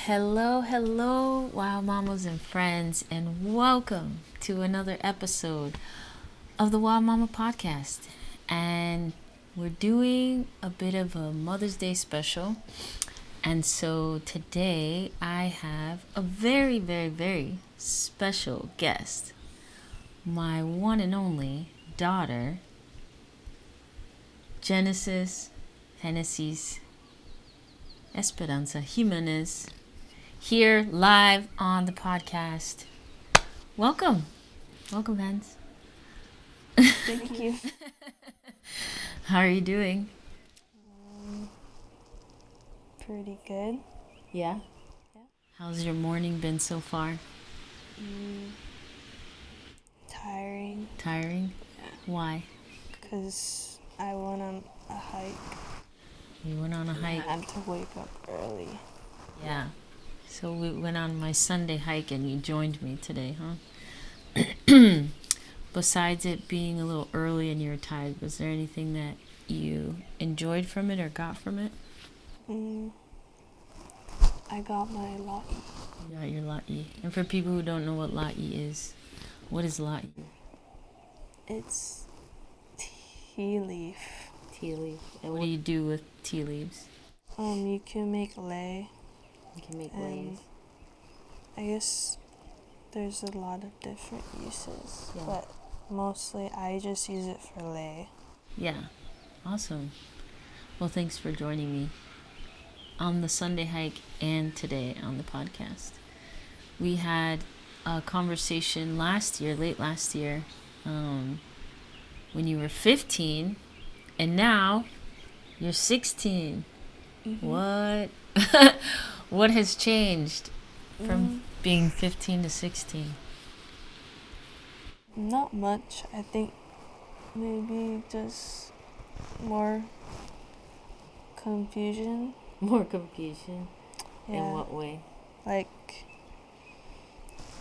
Hello, Wild Mamas and friends, and welcome to another episode of the Wild Mama Podcast. And we're doing a bit of a Mother's Day special. And so today I have a very special guest, my one and only daughter, Genesis Esperanza Jimenez, here live on the podcast. Welcome, Vance. Thank you. How are you doing? Pretty good. Yeah? How's your morning been so far? Tiring. Tiring? Yeah. Why? Because I went on a hike. You went on a hike? I had to wake up early. Yeah. So we went on my Sunday hike and you joined me today, huh? Besides it being a little early and you were tired, was there anything that you enjoyed from it or got from it? I got my latte. You got your latte. And for people who don't know what latte is, what is latte? It's tea leaf. Tea leaf. And what do you do with tea leaves? You can make lei. You can make And leis. I guess there's a lot of different uses, Yeah. but mostly I just use it for lei. Yeah. Awesome. Well, thanks for joining me on the Sunday hike and today on the podcast. We had a conversation late last year, when you were 15, and now you're 16. Mm-hmm. What? What has changed from being 15 to 16? Not much. I think maybe just more confusion. More confusion? Yeah. In what way? Like,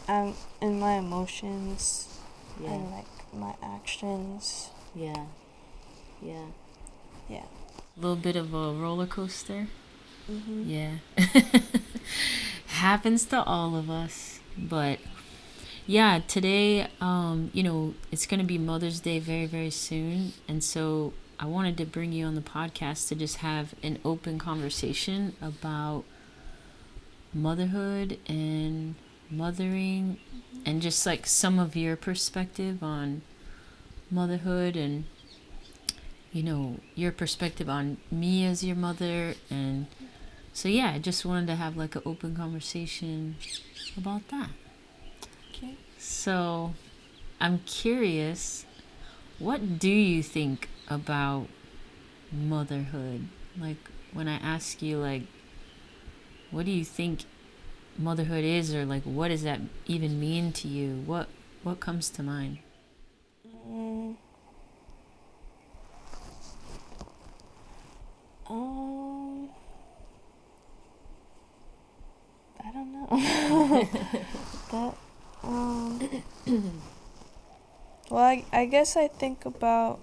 I'm in my emotions Yeah. and like my actions. Yeah. Yeah. A little bit of a roller coaster. Mm-hmm. Yeah. Happens to all of us. But yeah, today, it's going to be Mother's Day very soon. And so I wanted to bring you on the podcast to just have an open conversation about motherhood and mothering and just like some of your perspective on motherhood and your perspective on me as your mother. And so yeah, I just wanted to have like an open conversation about that. Okay. So I'm curious, what do you think about motherhood? Like when I ask you like, what do you think motherhood is, or like what does that even mean to you? What comes to mind? I don't know. Well, I guess I think about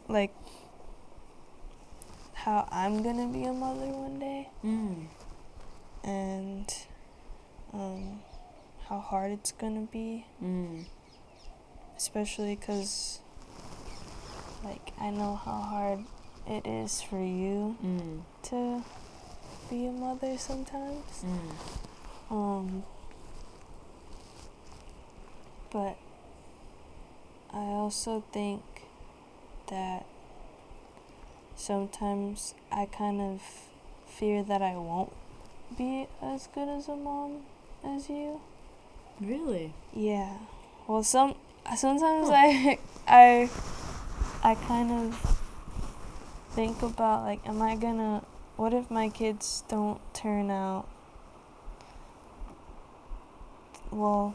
like how I'm gonna be a mother one day, and how hard it's gonna be, especially 'cause like I know how hard it is for you to be a mother sometimes. But I also think that sometimes I kind of fear that I won't be as good as a mom as you. Really? Yeah. Well, sometimes I kind of think about like, what if my kids don't turn out, well,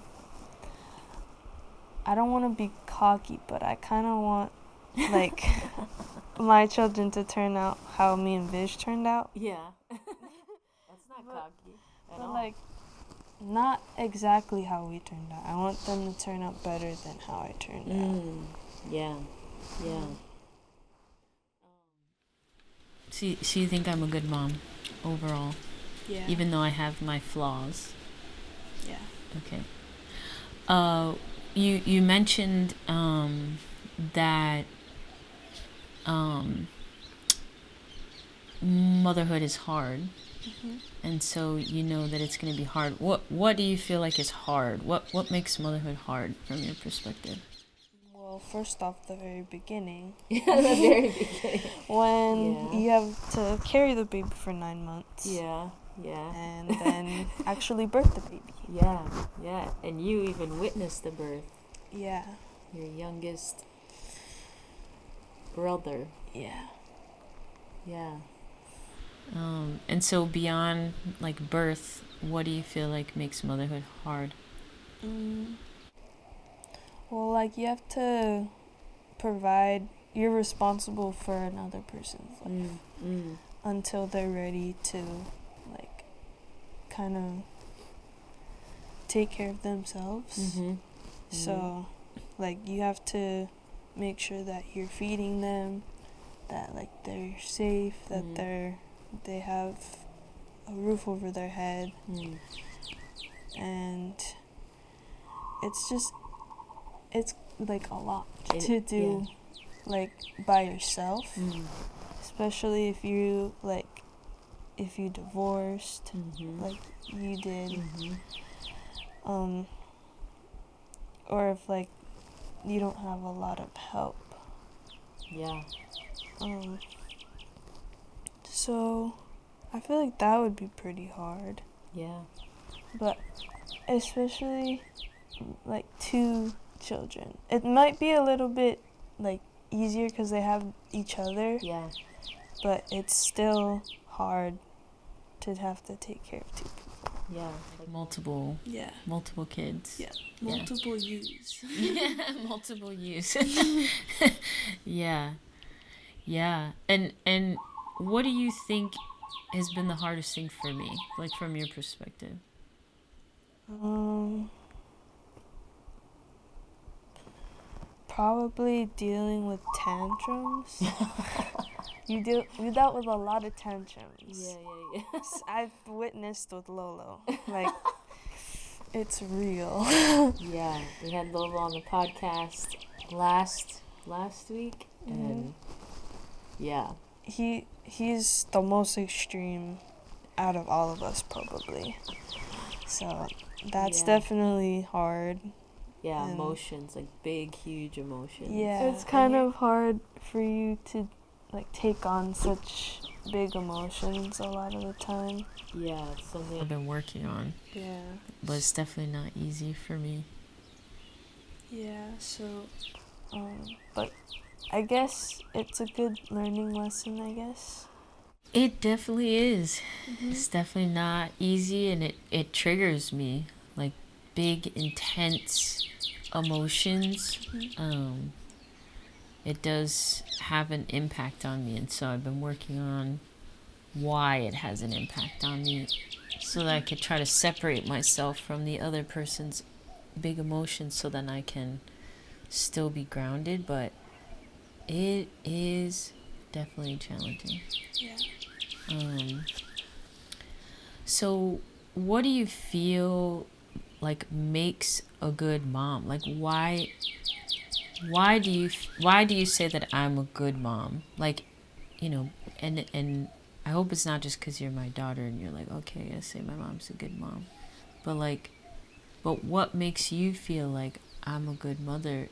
I don't want to be cocky, but I kind of want like my children to turn out how me and Vish turned out. Yeah. That's not cocky at But all. like, not exactly how we turned out. I want them to turn out better than how I turned out. Yeah. So you think I'm a good mom overall? Yeah. Even though I have my flaws. Yeah. Okay. You mentioned that motherhood is hard, and so you know that it's going to be hard. What do you feel like is hard? What makes motherhood hard from your perspective? Well, first off, the very beginning. The very beginning. When you have to carry the baby for 9 months. Yeah. And then actually birth the baby. Yeah. And you even witnessed the birth. Yeah. Your youngest brother. Yeah. Yeah. And so beyond like birth, what do you feel like makes motherhood hard? Well, like you have to provide. You're responsible for another person's life until they're ready to, like, kind of take care of themselves. So, like, you have to make sure that you're feeding them, that like they're safe, that they have a roof over their head, and it's like a lot to do, like, by yourself, especially if you divorced, like you did, or if like you don't have a lot of help. So I feel like that would be pretty hard. But especially like 2 children, it might be a little bit like easier because they have each other. But it's still hard to have to take care of 2 people. Like multiple kids. Multiple use. Multiple use. Yeah. And what do you think has been the hardest thing for me, like from your perspective? Probably dealing with tantrums. You dealt with a lot of tantrums. Yeah. I've witnessed with Lolo. Like, it's real. Yeah, we had Lolo on the podcast last week, and he's the most extreme out of all of us, probably. So that's definitely hard. Emotions, like big, huge emotions. Yeah, it's kind of hard for you to like take on such big emotions a lot of the time. Yeah, it's something I've been working on. Yeah. But it's definitely not easy for me. Yeah, so, but I guess it's a good learning lesson, I guess. It definitely is. It's definitely not easy, and it triggers me, like big, intense emotions. It does have an impact on me, and so I've been working on why it has an impact on me so that I could try to separate myself from the other person's big emotions so then I can still be grounded, but it is definitely challenging. So what do you feel like makes a good mom? Like why do you say that I'm a good mom? Like, and I hope it's not just because you're my daughter and you're like, okay, I say my mom's a good mom. But what makes you feel like I'm a good mother?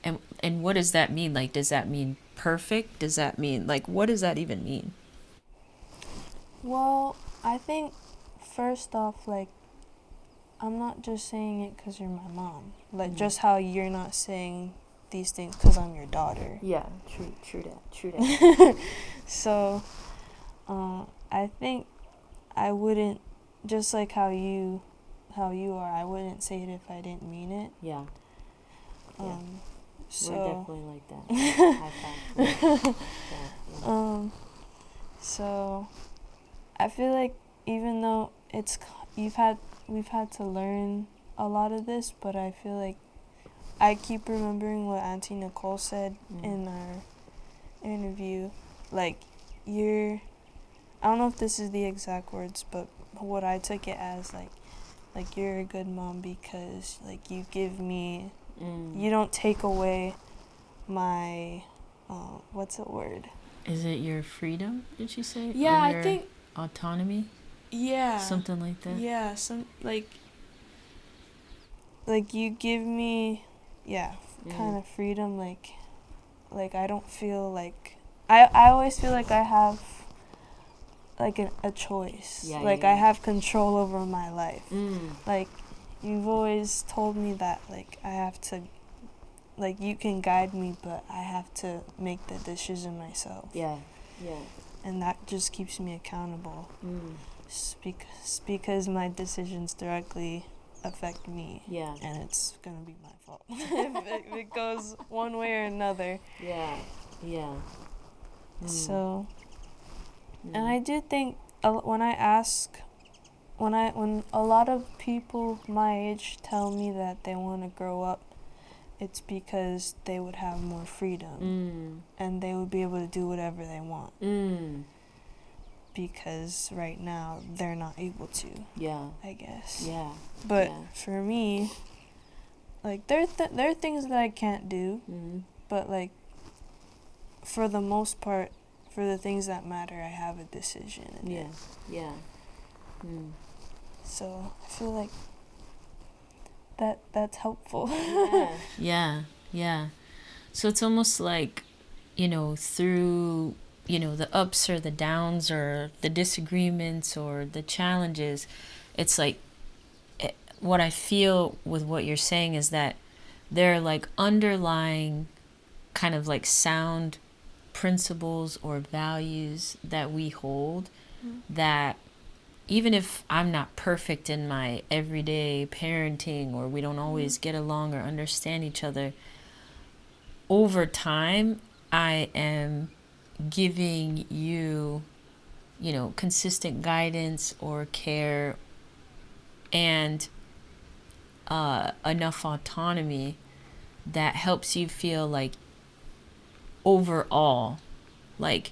And what does that mean? Like, does that mean perfect? Does that mean, like, what does that even mean? Well, I think first off, like, I'm not just saying it because you're my mom. Like, just how you're not saying these things because I'm your daughter. Yeah, true that. So, I think I wouldn't, just like how you are, I wouldn't say it if I didn't mean it. Yeah. So we're definitely like that. High five. Yeah. So I feel like even though we've had to learn a lot of this, but I feel like I keep remembering what Auntie Nicole said in our interview. Like, you're I don't know if this is the exact words, but what I took it as, like you're a good mom because, like, you give me, you don't take away my, what's the word? Is it your freedom, did she say? Yeah, or I your think, autonomy? yeah. Something like that? Yeah, like you give me, yeah, kind of freedom, like I don't feel like, I always feel like I have, like, a choice. Yeah, like, yeah, I yeah. have control over my life. Like, you've always told me that, like, I have to, like, you can guide me, but I have to make the decision myself. Yeah, yeah. And that just keeps me accountable. Because my decisions directly affect me. Yeah. And it's going to be my fault if it goes one way or another. Yeah, yeah. So, and I do think when a lot of people my age tell me that they want to grow up, it's because they would have more freedom and they would be able to do whatever they want. Because right now they're not able to. Yeah. I guess. Yeah. But for me, like, there are things that I can't do, but, like, for the most part, for the things that matter, I have a decision in it. Yeah. So I feel like that's helpful. Yeah. So it's almost like, through, the ups or the downs or the disagreements or the challenges, it's like, what I feel with what you're saying is that there are, like, underlying kind of, like, sound principles or values that we hold that even if I'm not perfect in my everyday parenting, or we don't always get along or understand each other, over time I am giving you, consistent guidance or care and enough autonomy that helps you feel like overall, like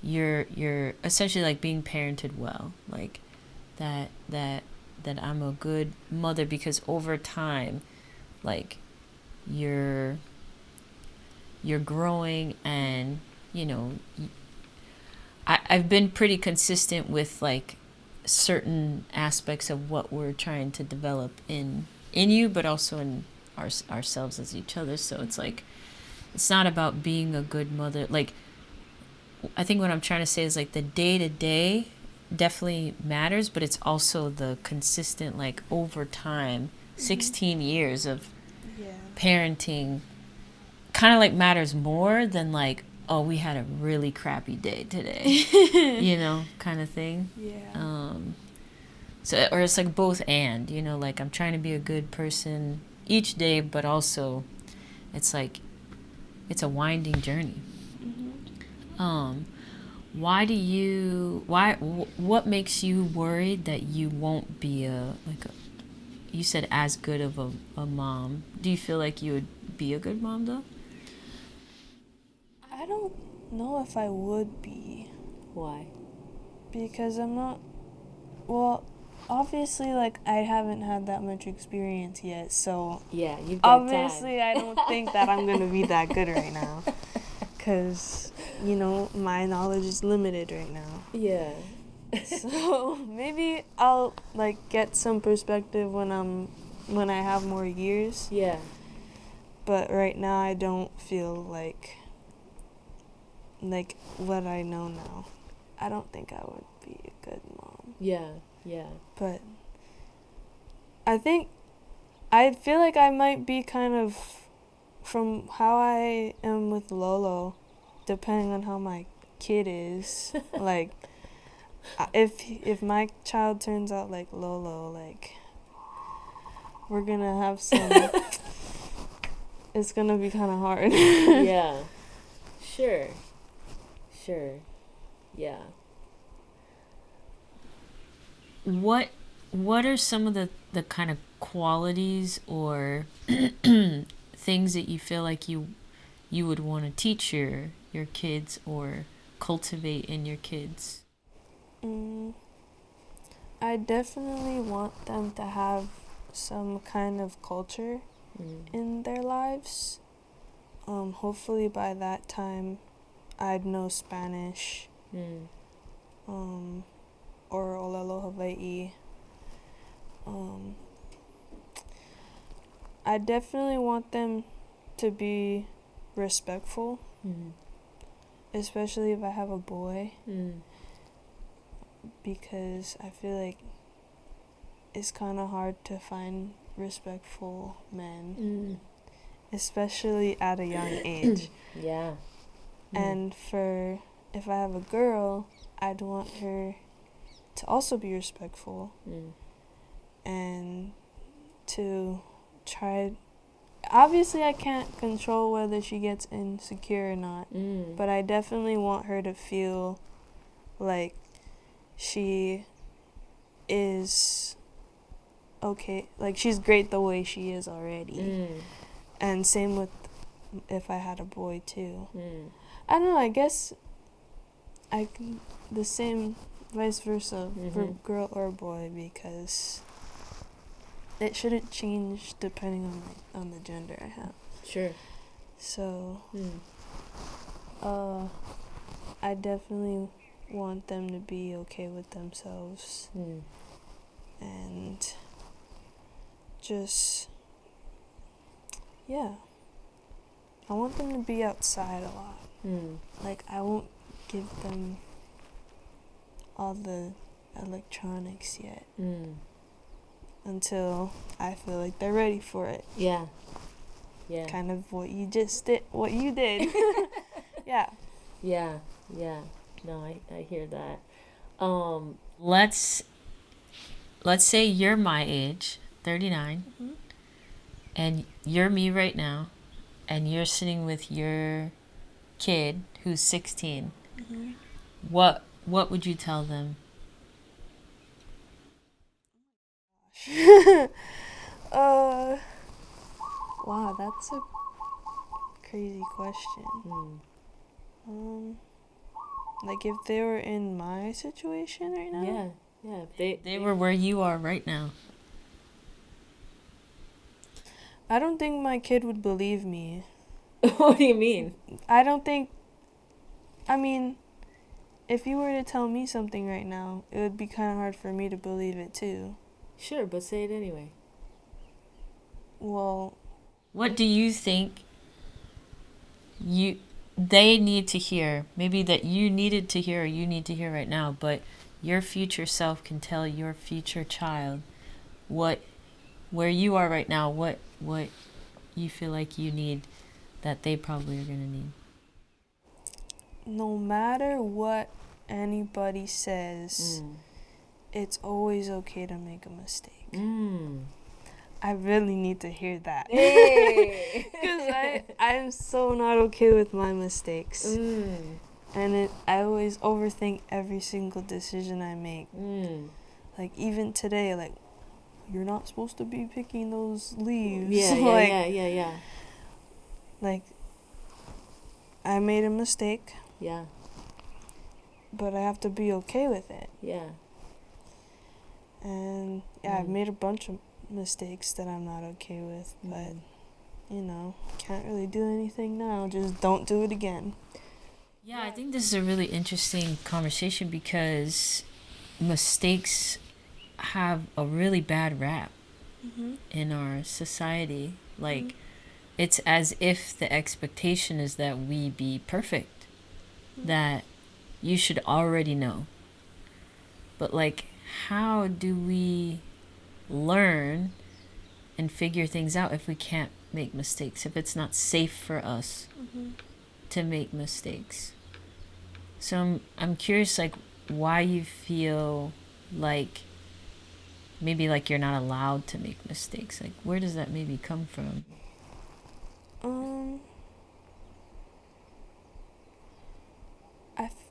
you're essentially like being parented well, like that I'm a good mother because over time, like you're growing and I've been pretty consistent with like certain aspects of what we're trying to develop in you, but also in ourselves as each other. So it's like, it's not about being a good mother. Like, I think what I'm trying to say is like the day to day definitely matters, but it's also the consistent, like over time, 16 years of parenting kind of like matters more than like, oh, we had a really crappy day today, kind of thing. So, or it's like both and, like I'm trying to be a good person each day, but also it's like, it's a winding journey. What makes you worried that you won't be you said as good of a mom? Do you feel like you would be a good mom though? I don't know if I would be. Why? Because I'm not, well, obviously, like, I haven't had that much experience yet, so yeah, you've got obviously time. I don't think that I'm going to be that good right now. Because, my knowledge is limited right now. Yeah. So maybe I'll, like, get some perspective when I have more years. Yeah. But right now I don't feel like what I know now. I don't think I would be a good mom. Yeah. But I feel like I might be kind of, from how I am with Lolo, depending on how my kid is, like, if my child turns out like Lolo, like, we're gonna have some, it's gonna be kind of hard. Yeah. Sure. Yeah. What are some of the kind of qualities or things that you feel like you would want to teach your kids or cultivate in your kids? I definitely want them to have some kind of culture in their lives. Hopefully by that time I'd know Spanish, or Olelo Hawaii. I definitely want them to be respectful, especially if I have a boy, because I feel like it's kind of hard to find respectful men, especially at a young age. Yeah. And if I have a girl, I'd want her to also be respectful and to try. Obviously, I can't control whether she gets insecure or not, but I definitely want her to feel like she is okay, like she's great the way she is already. And same with if I had a boy too. I don't know, I guess the same vice versa for girl or boy, because it shouldn't change depending on the gender I have. Sure. So, I definitely want them to be okay with themselves. And just, yeah. I want them to be outside a lot. Like, I won't give them all the electronics yet. Until I feel like they're ready for it. Yeah. Yeah. Kind of what you did. Yeah. Yeah. Yeah. No, I hear that. Let's say you're my age, 39, and you're me right now, and you're sitting with your kid who's 16. What would you tell them? Wow, that's a crazy question. Like if they were in my situation right now? Yeah. If they were where you are right now. I don't think my kid would believe me. What do you mean? If you were to tell me something right now, it would be kind of hard for me to believe it too. Sure, but say it anyway. Well, what do you think they need to hear? Maybe that you needed to hear or you need to hear right now, but your future self can tell your future child where you are right now, what you feel like you need that they probably are going to need. No matter what anybody says, it's always okay to make a mistake. I really need to hear that. Because I'm so not okay with my mistakes. And I always overthink every single decision I make. Like even today, like, you're not supposed to be picking those leaves. Yeah. Like, I made a mistake. Yeah. But I have to be okay with it. Yeah. And I've made a bunch of mistakes that I'm not okay with, but can't really do anything now. Just don't do it again. Yeah, I think this is a really interesting conversation because mistakes have a really bad rap in our society. Like, it's as if the expectation is that we be perfect, that you should already know. But, like, how do we learn and figure things out if we can't make mistakes, if it's not safe for us to make mistakes? So I'm curious, like, why you feel like maybe like you're not allowed to make mistakes. Like, where does that maybe come from?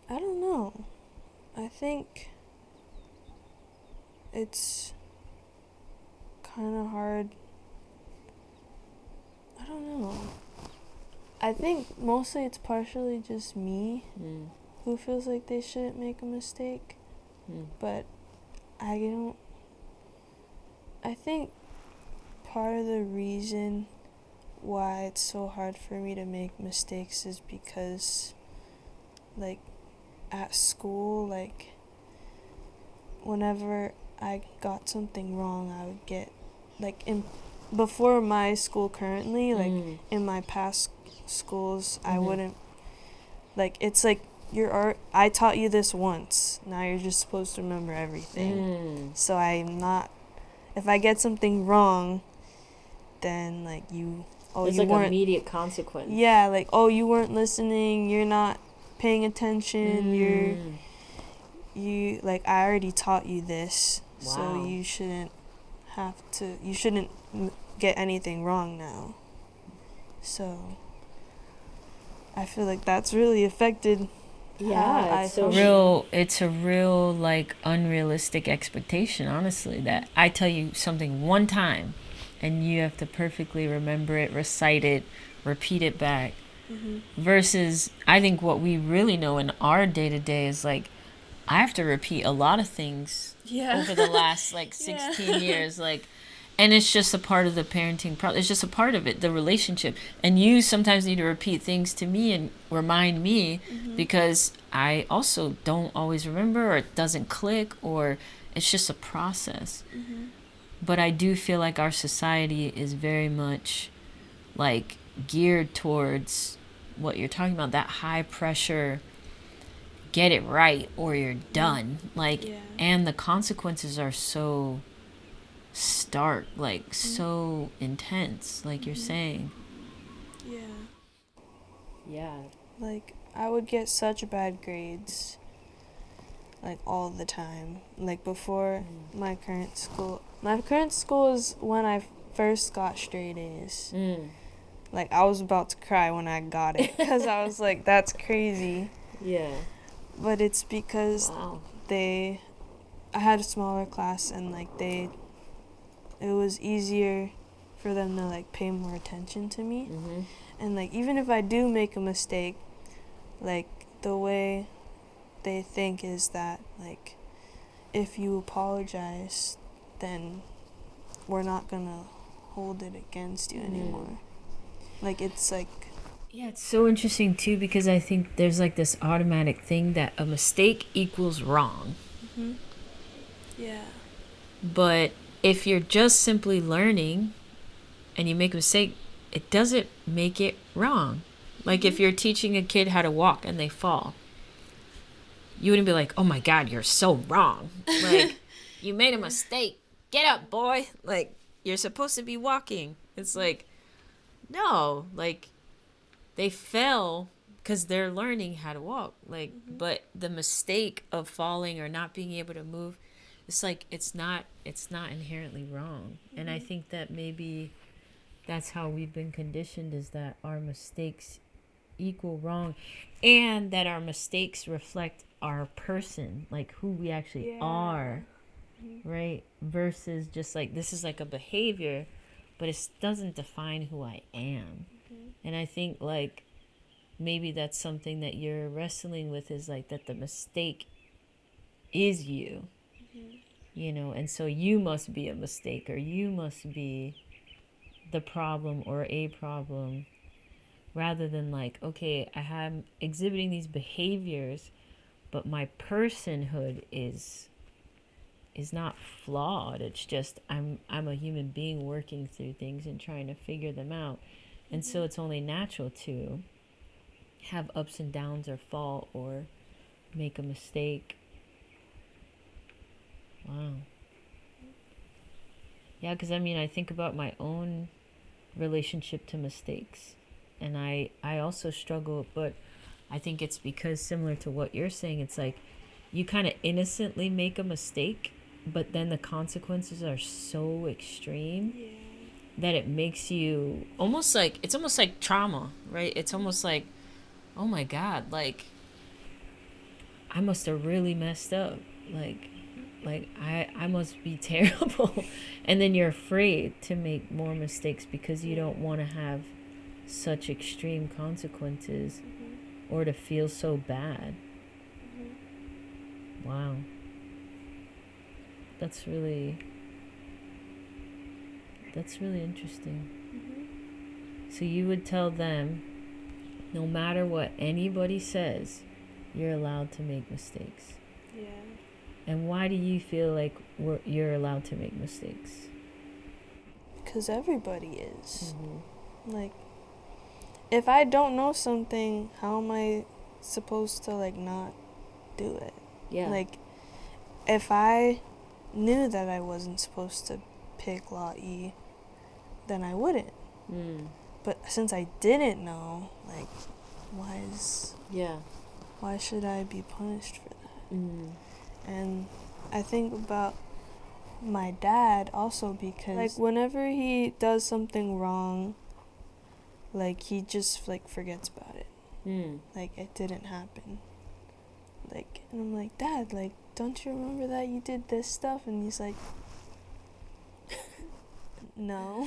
I don't know. I think it's kind of hard. I don't know. I think mostly it's partially just me who feels like they shouldn't make a mistake. But I don't. I think part of the reason why it's so hard for me to make mistakes is because, like, at school, like, whenever I got something wrong, I would get, like, before my school currently, like, in my past schools, I wouldn't, like, it's like, I taught you this once, now you're just supposed to remember everything. So I'm not, if I get something wrong, then, like, there's like immediate consequence. Yeah, like, oh, you weren't listening, you're not paying attention, you, like, I already taught you this, so you shouldn't get anything wrong now. So I feel like that's really affected. Yeah, it's a real like unrealistic expectation, honestly, that I tell you something one time and you have to perfectly remember it, recite it, repeat it back. Versus, I think what we really know in our day to day is like, I have to repeat a lot of things over the last like 16 years, like, and it's just a part of the parenting process. It's just a part of it, the relationship. And you sometimes need to repeat things to me and remind me because I also don't always remember, or it doesn't click, or it's just a process. But I do feel like our society is very much like geared towards what you're talking about, that high pressure, get it right or you're done. Like, and the consequences are so stark, like so intense, like you're saying. Yeah. Like, I would get such bad grades, like, all the time. Like, before my current school. My current school is when I first got straight A's. Like, I was about to cry when I got it, because I was like, that's crazy. Yeah. But it's because I had a smaller class, and, like, it was easier for them to, like, pay more attention to me. And, like, even if I do make a mistake, like, the way they think is that, like, if you apologize, then we're not gonna hold it against you anymore. Like, it's like... Yeah, it's so interesting, too, because I think there's, like, this automatic thing that a mistake equals wrong. Yeah. But if you're just simply learning and you make a mistake, it doesn't make it wrong. Like, if you're teaching a kid how to walk and they fall, you wouldn't be like, oh my God, you're so wrong. Like, you made a mistake. Get up, boy. Like, you're supposed to be walking. It's like, no, like, they fell because they're learning how to walk. Like, but the mistake of falling or not being able to move, it's like, it's not inherently wrong. And I think that maybe that's how we've been conditioned, is that our mistakes equal wrong, and that our mistakes reflect our person, like who we actually are, right? Versus just like, this is like a behavior, but it doesn't define who I am. And I think like maybe that's something that you're wrestling with, is like that the mistake is you, you know, and so you must be a mistake, or you must be the problem or a problem, rather than like, okay, I am exhibiting these behaviors, but my personhood is not flawed. It's just I'm a human being working through things and trying to figure them out. And so it's only natural to have ups and downs, or fall, or make a mistake. Wow. Yeah, because I mean, I think about my own relationship to mistakes, and I also struggle, but I think it's because, similar to what you're saying, it's like you kind of innocently make a mistake, but then the consequences are so extreme that it makes you almost like, it's almost like trauma, right? It's almost like, oh my God, like I must have really messed up. Like I must be terrible. And then you're afraid to make more mistakes because you don't want to have such extreme consequences or to feel so bad. Wow. That's really interesting. So you would tell them, no matter what anybody says, you're allowed to make mistakes. Yeah. And why do you feel like you're allowed to make mistakes? Because everybody is. Like, if I don't know something, how am I supposed to, like, not do it? Yeah. Like, if I knew that I wasn't supposed to pick Law E, then I wouldn't. But since I didn't know, like, why should I be punished for that? And I think about my dad also, because, like, whenever he does something wrong, like, he just, like, forgets about it. Like, it didn't happen. Like, and I'm like, Dad, like, don't you remember that you did this stuff? And he's like, no.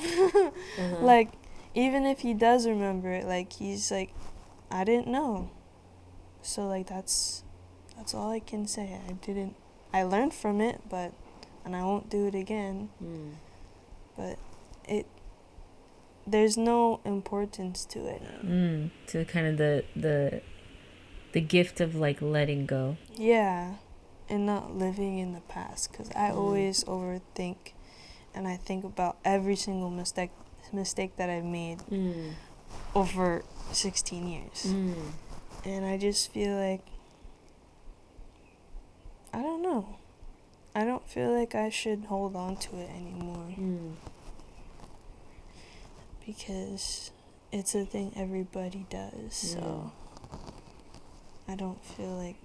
Like, even if he does remember it, like, he's like, I didn't know. So, like, that's all I can say. I learned from it, and I won't do it again. But there's no importance to it. To kind of the gift of, like, letting go. Yeah, and not living in the past, because I always overthink, and I think about every single mistake that I've made over 16 years. And I just feel like, I don't know. I don't feel like I should hold on to it anymore. Because it's a thing everybody does, so I don't feel like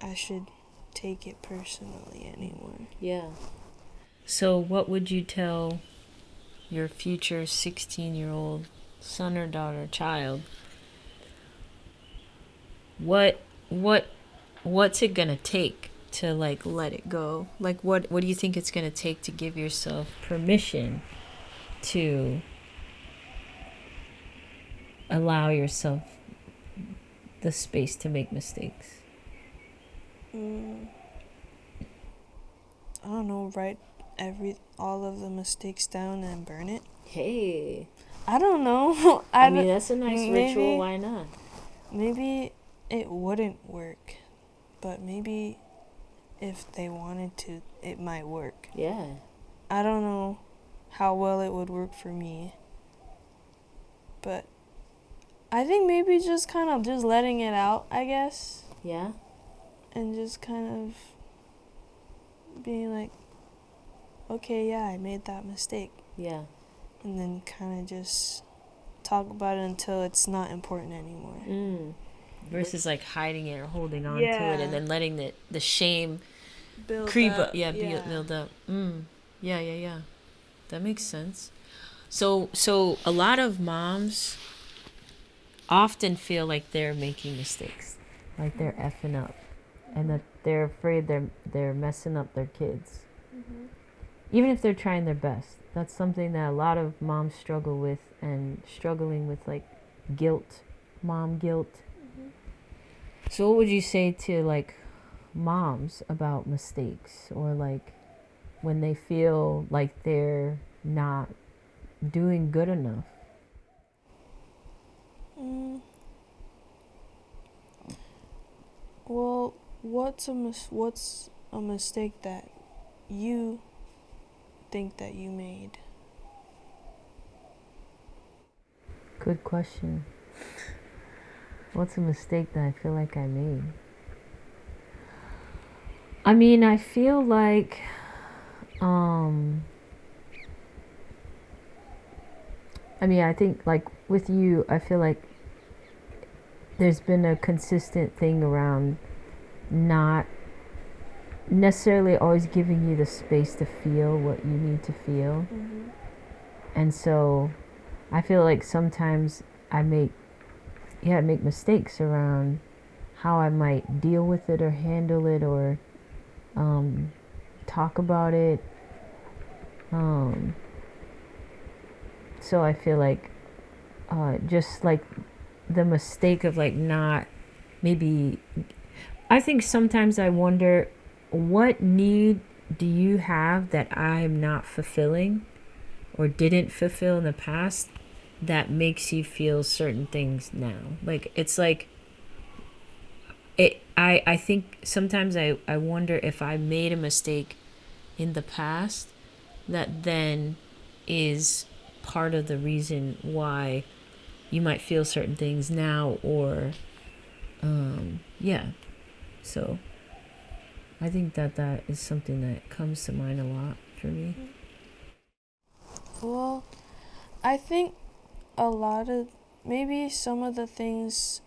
I should take it personally anymore. Yeah. So what would you tell your future 16-year-old son or daughter, child? What's it gonna take to, like, let it go? Like, what do you think it's gonna take to give yourself permission to allow yourself the space to make mistakes? I don't know, write all of the mistakes down and burn it. Hey. I don't know. I mean, that's a nice ritual. Why not? Maybe it wouldn't work, but maybe if they wanted to, it might work. Yeah. I don't know how well it would work for me, but I think maybe just kind of just letting it out, I guess. Yeah. And just kind of being like, okay, yeah, I made that mistake. Yeah. And then kind of just talk about it until it's not important anymore. Versus, like, hiding it or holding on to it and then letting the shame creep up. Build up. Yeah. That makes sense. So a lot of moms often feel like they're making mistakes, like they're effing up, and that they're afraid they're messing up their kids. Even if they're trying their best. That's something that a lot of moms struggle with, and struggling with, like, guilt, mom guilt. So what would you say to, like, moms about mistakes, or, like, when they feel like they're not doing good enough? Well, what's a mistake that you think that you made? Good question. What's a mistake that I feel like I made? I mean, I feel like I think, like, with you, I feel like there's been a consistent thing around not necessarily always giving you the space to feel what you need to feel. And so I feel like sometimes I make mistakes around how I might deal with it or handle it or talk about it. So I feel like just like the mistake of, like, not maybe, I think sometimes I wonder what need do you have that I'm not fulfilling or didn't fulfill in the past that makes you feel certain things now? Like, it's like, I think sometimes I wonder if I made a mistake in the past that then is part of the reason why you might feel certain things now, or yeah. So I think that is something that comes to mind a lot for me. Well, I think a lot of maybe some of the things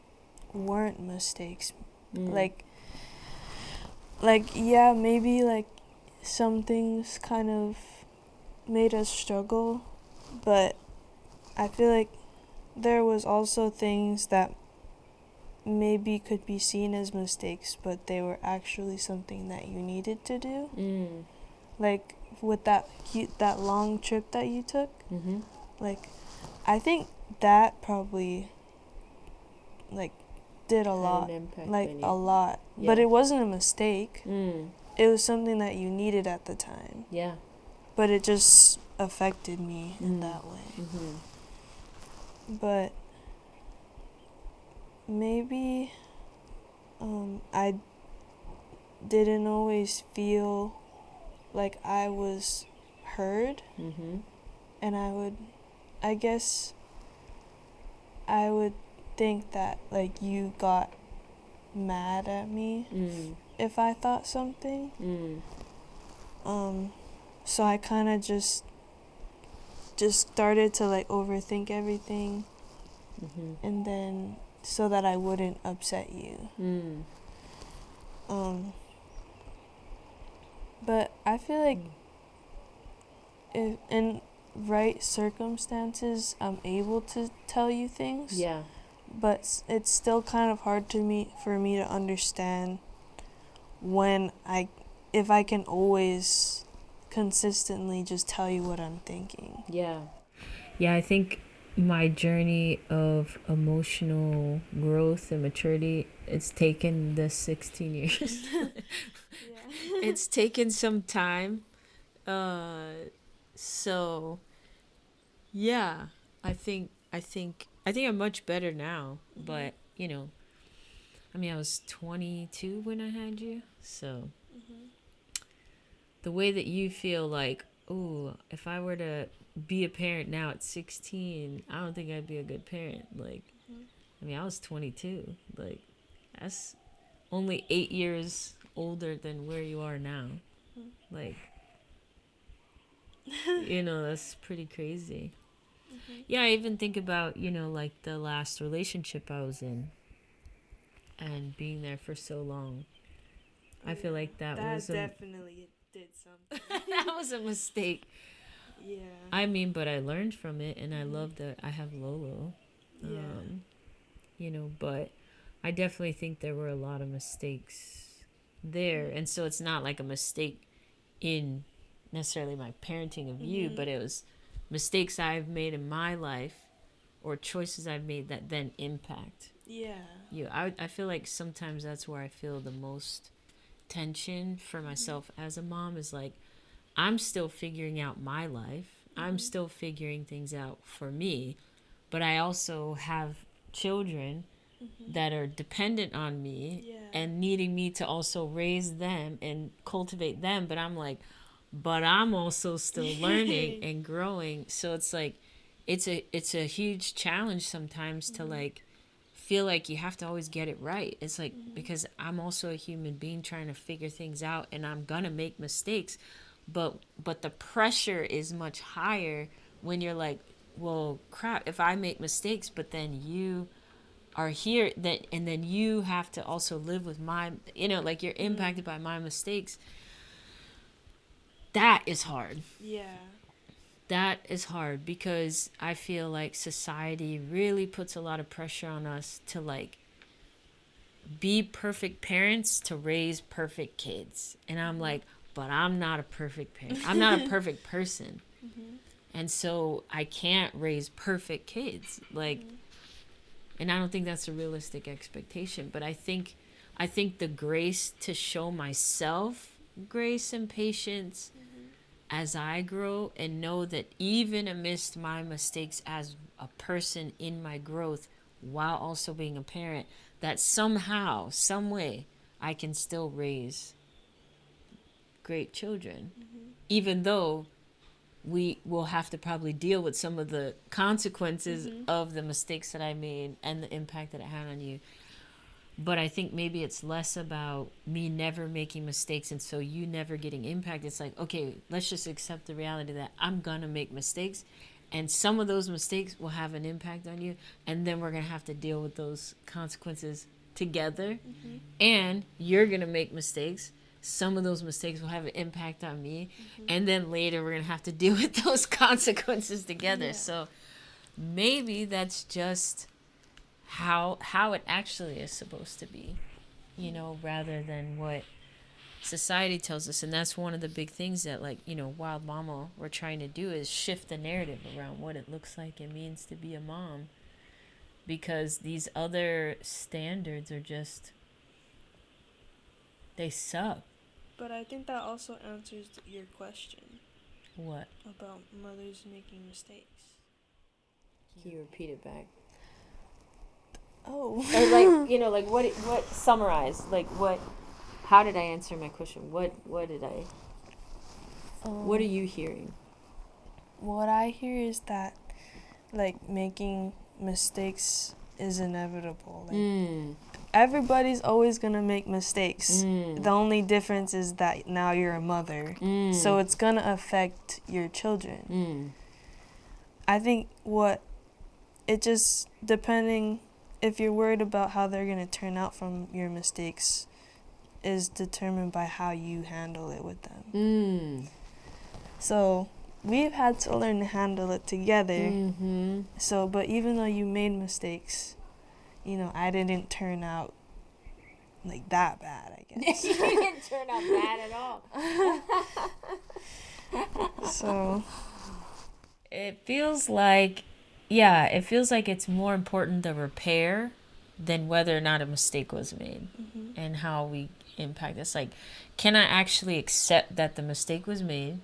weren't mistakes. Like yeah, maybe like some things kind of made us struggle, but I feel like there was also things that maybe could be seen as mistakes, but they were actually something that you needed to do. Like with that long trip that you took. Like I think that probably like did a lot, like a lot. Yeah. But it wasn't a mistake. It was something that you needed at the time. Yeah. But it just affected me in that way. But maybe I didn't always feel like I was heard. And I guess I would think that like you got mad at me if I thought something. So I kind of just started to like overthink everything, and then so that I wouldn't upset you. But I feel like if in right circumstances I'm able to tell you things. Yeah. But it's still kind of hard for me to understand if I can always consistently just tell you what I'm thinking. Yeah. Yeah, I think my journey of emotional growth and maturity, it's taken the 16 years. It's taken some time. So yeah, I think I'm much better now, but I mean, I was 22 when I had you, so the way that you feel like, oh, if I were to be a parent now at 16, I don't think I'd be a good parent. Like, I mean, I was 22. Like, that's only 8 years older than where you are now. Like, that's pretty crazy. Yeah, I even think about, like the last relationship I was in and being there for so long. I feel like that was definitely did something. that was a mistake. Yeah. I mean, but I learned from it, and I love that I have Lolo. But I definitely think there were a lot of mistakes there, and so it's not like a mistake in necessarily my parenting of you, but it was mistakes I've made in my life or choices I've made that then impact you. I feel like sometimes that's where I feel the most tension for myself as a mom, is like I'm still figuring out my life. I'm still figuring things out for me, but I also have children that are dependent on me and needing me to also raise them and cultivate them. But I'm like, but I'm also still learning and growing. So it's like, it's a huge challenge sometimes to like feel like you have to always get it right. It's like, because I'm also a human being trying to figure things out, and I'm gonna make mistakes, but the pressure is much higher when you're like, well, crap, if I make mistakes, but then you are here, and then you have to also live with my, like you're impacted by my mistakes. That is hard. That is hard, because I feel like society really puts a lot of pressure on us to like be perfect parents to raise perfect kids. And I'm like, but I'm not a perfect parent. I'm not a perfect person. And so I can't raise perfect kids. Like, and I don't think that's a realistic expectation, but I think the grace to show myself grace and patience as I grow, and know that even amidst my mistakes as a person in my growth, while also being a parent, that somehow, some way, I can still raise great children, even though we will have to probably deal with some of the consequences of the mistakes that I made and the impact that it had on you. But I think maybe it's less about me never making mistakes and so you never getting impacted. It's like, okay, let's just accept the reality that I'm going to make mistakes, and some of those mistakes will have an impact on you, and then we're going to have to deal with those consequences together. And you're going to make mistakes. Some of those mistakes will have an impact on me, and then later we're going to have to deal with those consequences together. So maybe that's just how it actually is supposed to be, you know, rather than what society tells us. And that's one of the big things that, like, you know, Wild Mama, we're trying to do, is shift the narrative around what it looks like and means to be a mom, because these other standards are just, they suck. But I think that also answers your question. What? About mothers making mistakes. Can you repeat it back? Oh. Or, like, you know, like, what summarize, like, what, how did I answer my question? What did I, what are you hearing? What I hear is that, like, making mistakes is inevitable. Like, everybody's always gonna make mistakes. The only difference is that now you're a mother, so it's gonna affect your children. I think it just, depending if you're worried about how they're gonna turn out from your mistakes, is determined by how you handle it with them. So we've had to learn to handle it together. So, but even though you made mistakes, you know, I didn't turn out like that bad, I guess. You didn't turn out bad at all. So it feels like it's more important the repair than whether or not a mistake was made, and how we impact. It's like, can I actually accept that the mistake was made?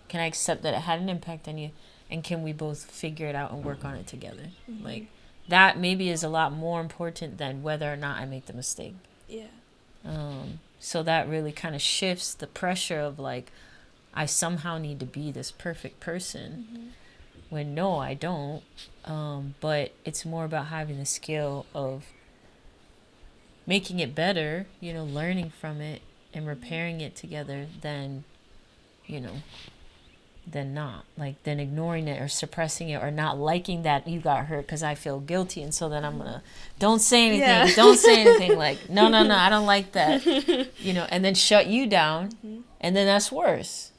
Can I accept that it had an impact on you? And can we both figure it out and work on it together? Like, that maybe is a lot more important than whether or not I make the mistake. So that really kind of shifts the pressure of, like, I somehow need to be this perfect person, when no, I don't. But it's more about having the skill of making it better, you know, learning from it and repairing it together, than, you know, than not. Like, than ignoring it or suppressing it or not liking that you got hurt because I feel guilty. And so then I'm going to, don't say anything. Don't say anything. Like, no, I don't like that. You know, and then shut you down. And then that's worse.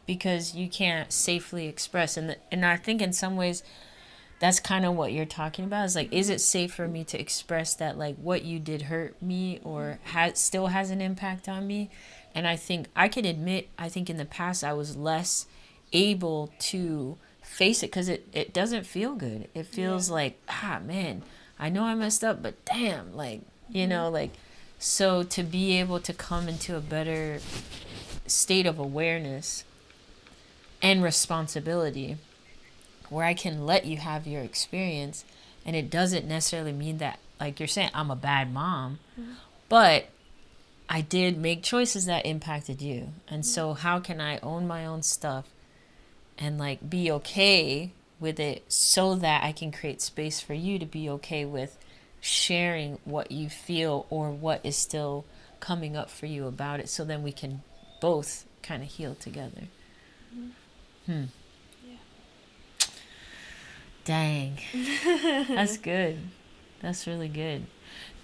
Because you can't safely express. And I think in some ways, that's kind of what you're talking about. Is like, is it safe for me to express that, like, what you did hurt me or still has an impact on me? And I think I can admit, I think in the past I was less able to face it because it doesn't feel good. It feels like, man, I know I messed up, but damn, like, you know, like, so to be able to come into a better state of awareness and responsibility, where I can let you have your experience, and it doesn't necessarily mean that, like you're saying, I'm a bad mom, but I did make choices that impacted you. And so how can I own my own stuff and, like, be okay with it, so that I can create space for you to be okay with sharing what you feel or what is still coming up for you about it, so then we can both kind of heal together. Dang. That's good. That's really good.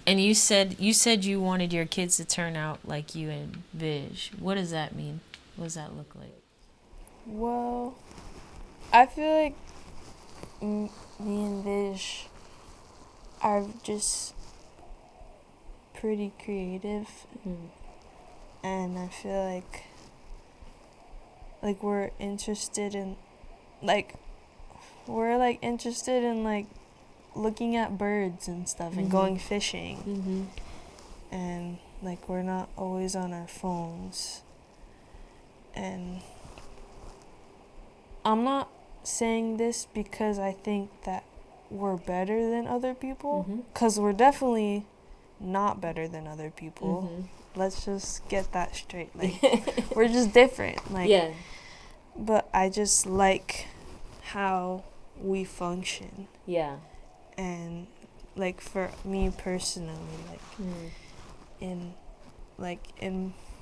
And you said you wanted your kids to turn out like you and Vish. What does that mean? What does that look like? Well, I feel like me and Vish are just pretty creative. And I feel like we're interested in, like, looking at birds and stuff and going fishing. And, like, we're not always on our phones. And I'm not saying this because I think that we're better than other people, because we're definitely not better than other people. Let's just get that straight. Like, we're just different. Like, yeah. But I just like how we function. Yeah. And like for me personally, in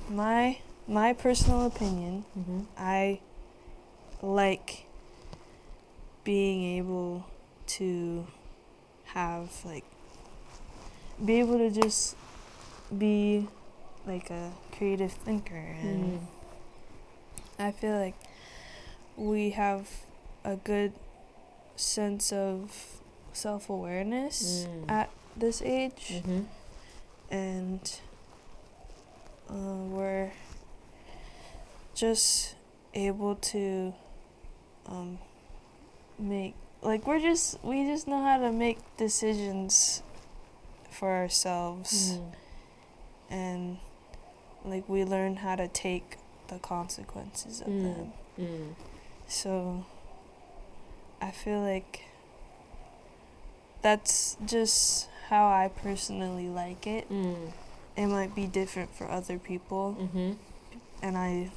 my personal opinion, I like being able to be able to just be like a creative thinker, and I feel like we have a good sense of self-awareness at this age, and we're just able to make, like, we just know how to make decisions for ourselves, and like we learn how to take the consequences of them. So I feel like that's just how I personally like it. It might be different for other people. And I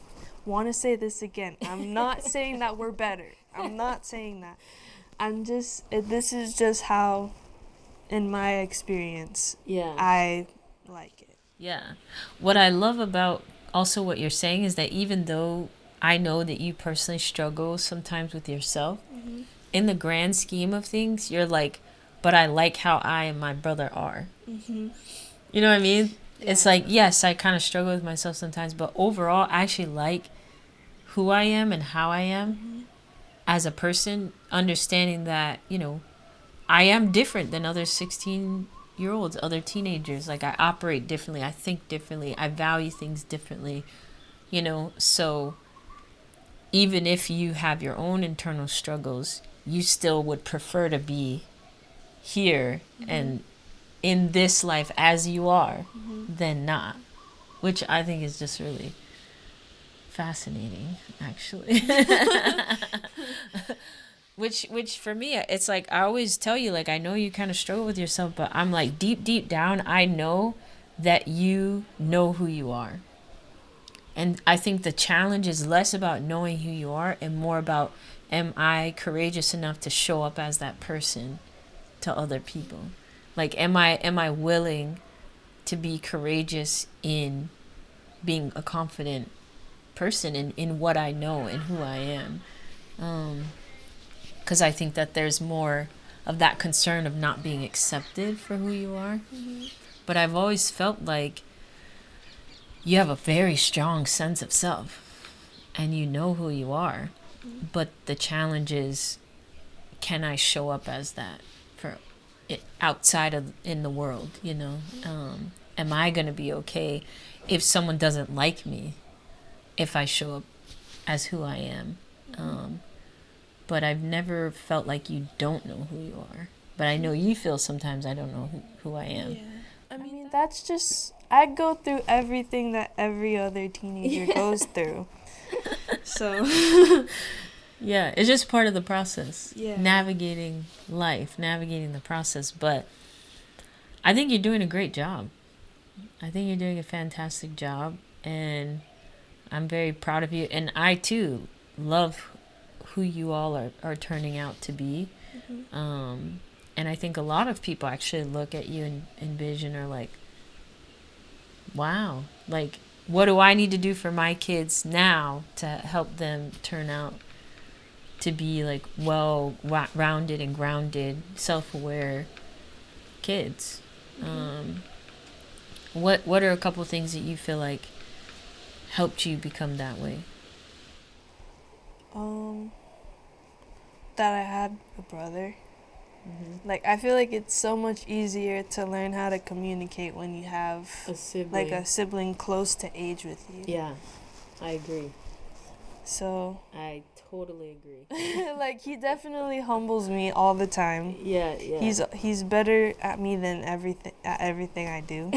want to say this again. I'm not saying that we're better. I'm not saying that. This is just how, in my experience, I like it. Yeah. What I love about also what you're saying is that even though I know that you personally struggle sometimes with yourself, in the grand scheme of things, you're like, but I like how I and my brother are. You know what I mean? Yeah. It's like, yes, I kind of struggle with myself sometimes, but overall, I actually like who I am and how I am as a person, understanding that, you know, I am different than other 16-year-olds, other teenagers. Like, I operate differently. I think differently. I value things differently, you know? So even if you have your own internal struggles, you still would prefer to be here and in this life as you are than not, which I think is just really fascinating, actually. Which for me, it's like, I always tell you, like, I know you kind of struggle with yourself, but I'm like, deep down, I know that you know who you are. And I think the challenge is less about knowing who you are and more about, am I courageous enough to show up as that person to other people? Like, am I willing to be courageous in being a confident person in what I know and who I am? Because I think that there's more of that concern of not being accepted for who you are. But I've always felt like you have a very strong sense of self and you know who you are. But the challenge is, can I show up as that for it outside of in the world, you know? Am I going to be okay if someone doesn't like me if I show up as who I am? But I've never felt like you don't know who you are. But I know you feel sometimes I don't know who I am. Yeah. I mean, that's just, I go through everything that every other teenager goes through. So, yeah, it's just part of the process. Yeah. Navigating life, navigating the process. But I think you're doing a great job. I think you're doing a fantastic job. And I'm very proud of you. And I, too, love who you all are turning out to be. And I think a lot of people actually look at you and envision, are like, wow, like, what do I need to do for my kids now to help them turn out to be like well-rounded and grounded, self-aware kids? What are a couple things that you feel like helped you become that way? That I had a brother. Like, I feel like it's so much easier to learn how to communicate when you have a sibling close to age with you. Yeah, I agree. So I totally agree. like, he definitely humbles me all the time. Yeah. He's better at me than everything I do.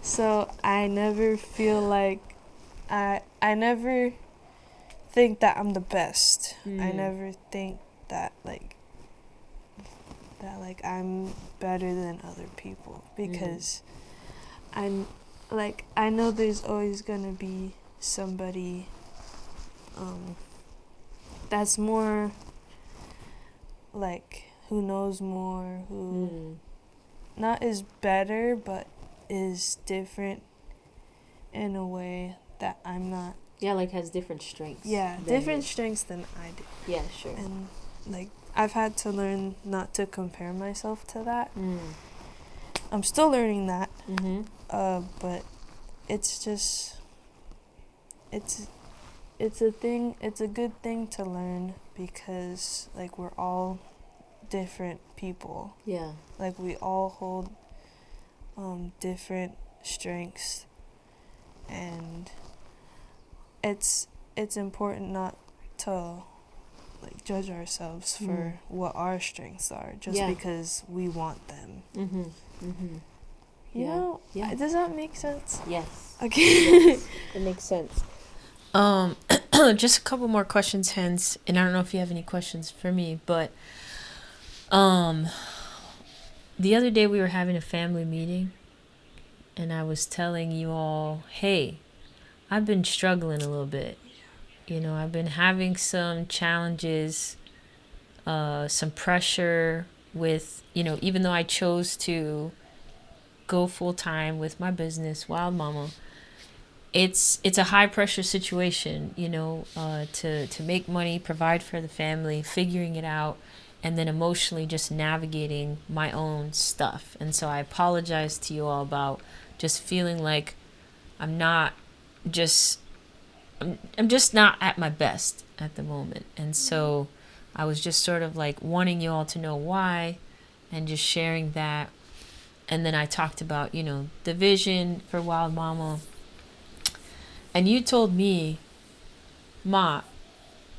So I never feel like I never think that I'm the best. I never think that I'm better than other people, because I know there's always gonna be somebody that's more who knows more, who not is better but is different in a way that I'm not. Yeah, has different strengths. Yeah, different strengths than I do. Yeah, sure. And I've had to learn not to compare myself to that. I'm still learning that. But it's just it's a thing. It's a good thing to learn, because we're all different people. Yeah. We all hold different strengths, and it's important not to judge ourselves for what our strengths are just because we want them. You know? Yeah. Does that make sense? Yes. Okay. Yes. It makes sense. Just a couple more questions, hence, and I don't know if you have any questions for me, but the other day we were having a family meeting, and I was telling you all, hey, I've been struggling a little bit. I've been having some challenges, some pressure with, even though I chose to go full time with my business, Wild Mama, it's a high pressure situation, to make money, provide for the family, figuring it out, and then emotionally just navigating my own stuff. And so I apologize to you all about just feeling like I'm just not at my best at the moment. And so I was just sort of wanting you all to know why, and just sharing that. And then I talked about, the vision for Wild Mama. And you told me, Ma,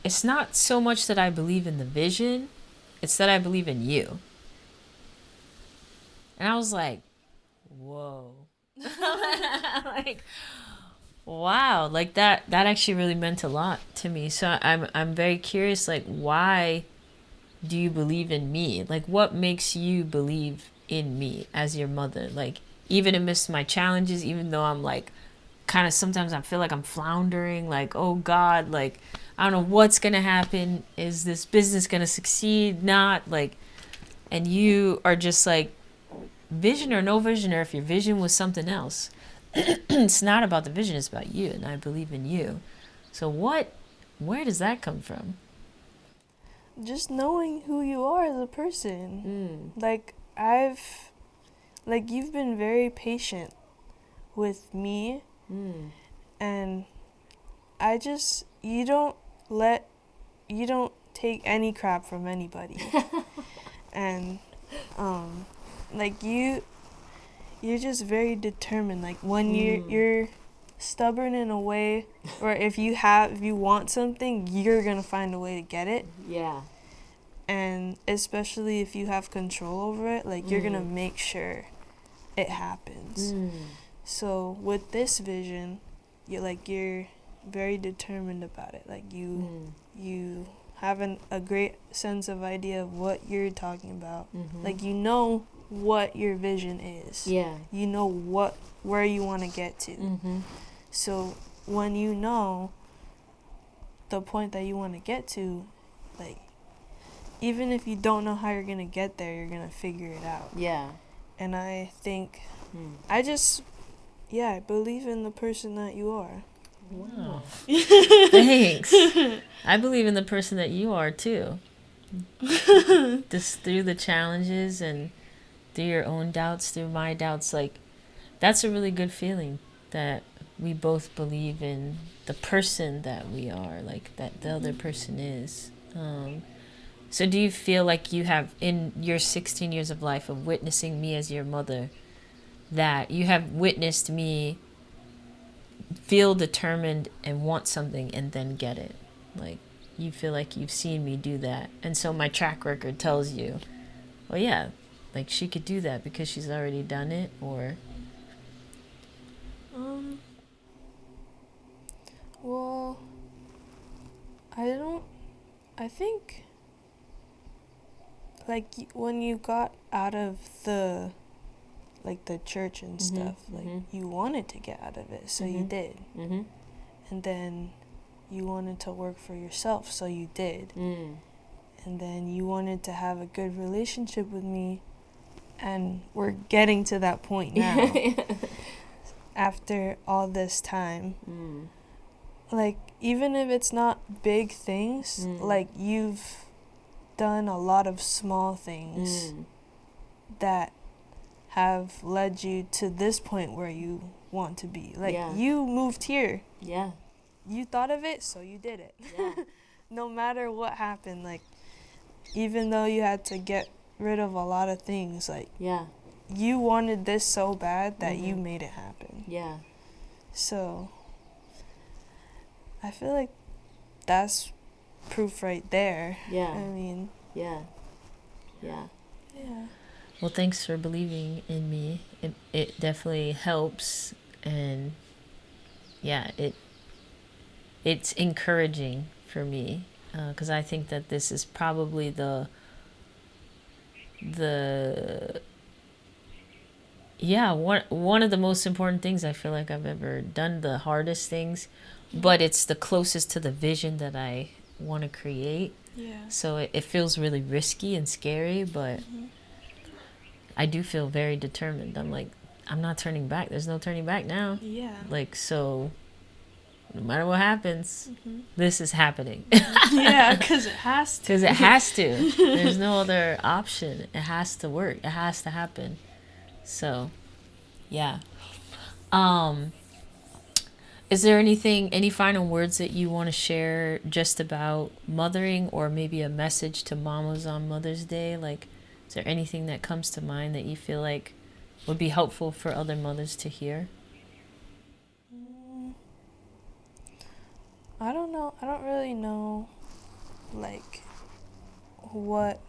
it's not so much that I believe in the vision, it's that I believe in you. And I was like, whoa. Wow, that actually really meant a lot to me. So I'm very curious, why do you believe in me? What makes you believe in me as your mother? Even amidst my challenges, even though I'm kind of, sometimes I feel like I'm floundering, oh God, I don't know what's gonna happen. Is this business gonna succeed? Not and you are just vision or no vision, or if your vision was something else. It's not about the vision, it's about you, and I believe in you. So where does that come from? Just knowing who you are as a person. You've been very patient with me, and you don't take any crap from anybody. And you're just very determined. When you're stubborn in a way, or if you want something, you're gonna find a way to get it. Yeah. And especially if you have control over it, you're gonna make sure it happens. So with this vision, you're very determined about it. You have a great sense of idea of what you're talking about. You know what your vision is. Yeah. You know where you want to get to. So when you know the point that you want to get to, even if you don't know how you're going to get there, you're going to figure it out. Yeah. And I think I believe in the person that you are. Wow. Thanks. I believe in the person that you are too. Just through the challenges and through your own doubts, through my doubts, that's a really good feeling, that we both believe in the person that we are, that the other person is. So do you feel like you have, in your 16 years of life of witnessing me as your mother, that you have witnessed me feel determined and want something and then get it? You feel like you've seen me do that, and so my track record tells you, well, yeah, she could do that because she's already done it? Or I think, like, when you got out of the, like, the church and stuff, like, you wanted to get out of it, so you did. And then you wanted to work for yourself, so you did. And then you wanted to have a good relationship with me, and we're getting to that point now. After all this time. Like, even if it's not big things, like, you've done a lot of small things that have led you to this point where you want to be. Like, you moved here. Yeah. You thought of it, so you did it. Yeah. No matter what happened, like, even though you had to get rid of a lot of things, like, you wanted this so bad that you made it happen. Yeah. So, I feel like that's proof right there. Yeah. I mean. Yeah. Yeah. Yeah. Well, thanks for believing in me. It definitely helps, and yeah, it's encouraging for me, because I think that this is probably the one of the most important things I feel like I've ever done, the hardest things, but it's the closest to the vision that I want to create. Yeah. So it feels really risky and scary, but I do feel very determined. I'm like, I'm not turning back. There's no turning back now. Yeah. Like, so no matter what happens, this is happening. Yeah, because it has to. Because it has to. There's no other option. It has to work. It has to happen. So, yeah. Is there any final words that you want to share just about mothering, or maybe a message to mamas on Mother's Day? Like, is there anything that comes to mind that you feel like would be helpful for other mothers to hear? I don't know. I don't really know, like, what.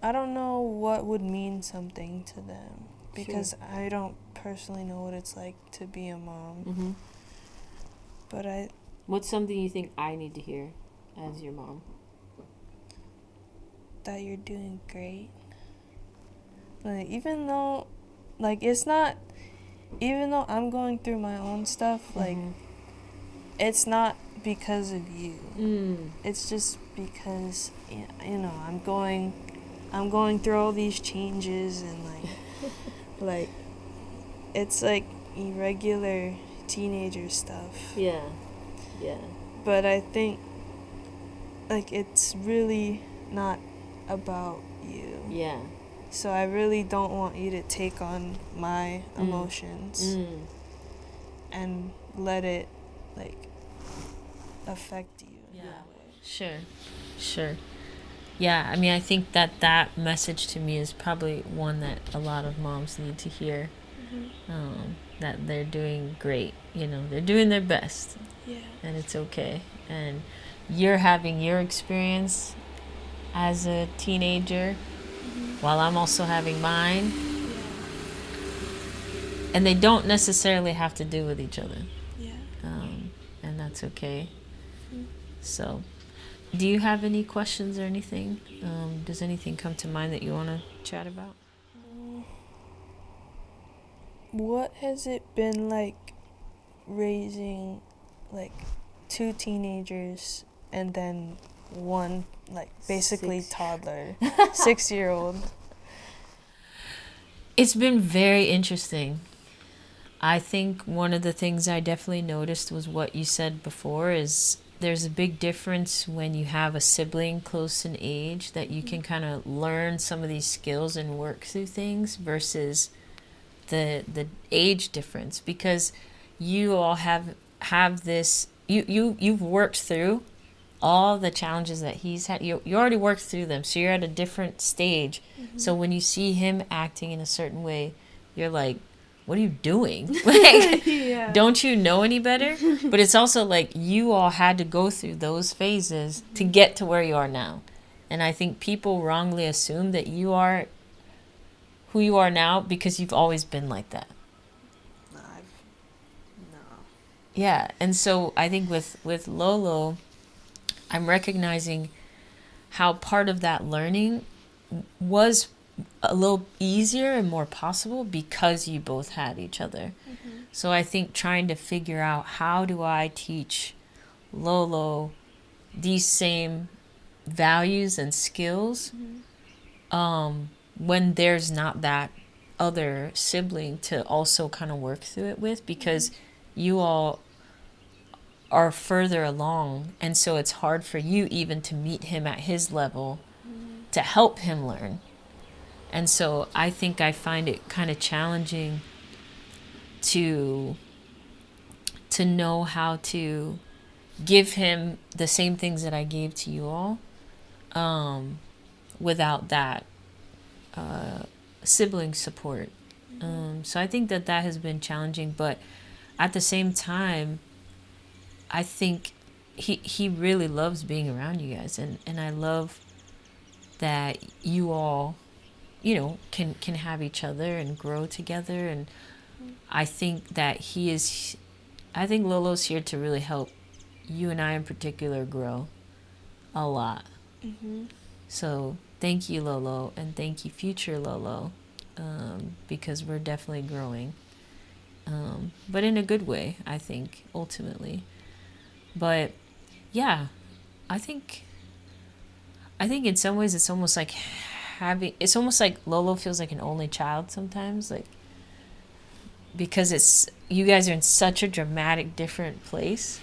I don't know what would mean something to them, because I don't personally know what it's like to be a mom. But What's something you think I need to hear as your mom? That you're doing great. Like, even though, like, it's not, even though I'm going through my own stuff, like, it's not because of you. It's just because, you know, I'm going through all these changes, and like it's like irregular teenager stuff. Yeah. But I think, like, it's really not about you. Yeah. So I really don't want you to take on my emotions and let it, like, affect you in that way. Sure. Yeah, I mean, I think that message to me is probably one that a lot of moms need to hear. That they're doing great. You know, they're doing their best. Yeah. And it's okay. And you're having your experience as a teenager while I'm also having mine. Yeah. And they don't necessarily have to do with each other. Yeah. And that's okay. So, do you have any questions or anything? Does anything come to mind that you want to chat about? What has it been like raising, like, 2 teenagers and then one, like, basically toddler, 6-year-old? It's been very interesting. I think one of the things I definitely noticed was what you said before, is there's a big difference when you have a sibling close in age, that you can kind of learn some of these skills and work through things, versus the age difference, because you all have this, you've worked through all the challenges that he's had. You already worked through them, so you're at a different stage. So when you see him acting in a certain way, you're like, what are you doing? Like, don't you know any better? But it's also like you all had to go through those phases to get to where you are now. And I think people wrongly assume that you are who you are now because you've always been like that. No. Yeah, and so I think with Lolo, I'm recognizing how part of that learning was a little easier and more possible because you both had each other. So I think trying to figure out how do I teach Lolo these same values and skills when there's not that other sibling to also kind of work through it with, because you all are further along, and so it's hard for you even to meet him at his level to help him learn. And so I think I find it kind of challenging to know how to give him the same things that I gave to you all, without that sibling support. So I think that has been challenging, but at the same time, I think he really loves being around you guys, and I love that you all, can have each other and grow together. And I think that I think Lolo's here to really help you and I in particular grow a lot. So thank you, Lolo, and thank you, future Lolo, because we're definitely growing, but in a good way, I think, ultimately. But yeah, I think in some ways it's almost like Lolo feels like an only child sometimes, like, because it's you guys are in such a dramatic different place.